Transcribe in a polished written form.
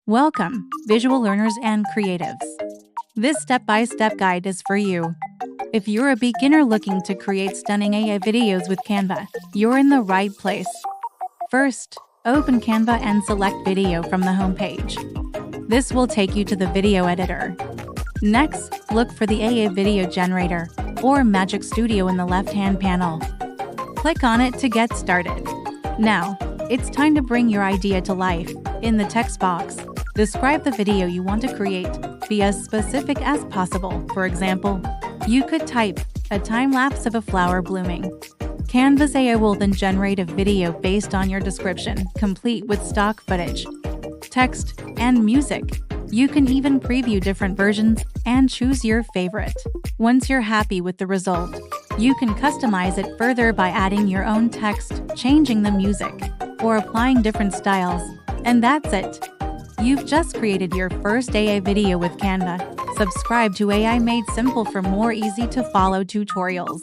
Welcome, visual learners and creatives. This step-by-step guide is for you. If you're a beginner looking to create stunning AI videos with Canva, you're in the right place. First, open Canva and select Video from the homepage. This will take you to the video editor. Next, look for the AI Video Generator or Magic Studio in the left-hand panel. Click on it to get started. Now, it's time to bring your idea to life. In the text box, describe the video you want to create. Be as specific as possible. For example, you could type, a time-lapse of a flower blooming. Canva's AI will then generate a video based on your description, complete with stock footage, text, and music. You can even preview different versions and choose your favorite. Once you're happy with the result, you can customize it further by adding your own text, changing the music, or applying different styles. And that's it. You've just created your first AI video with Canva. Subscribe to AI Made Simple for more easy-to-follow tutorials.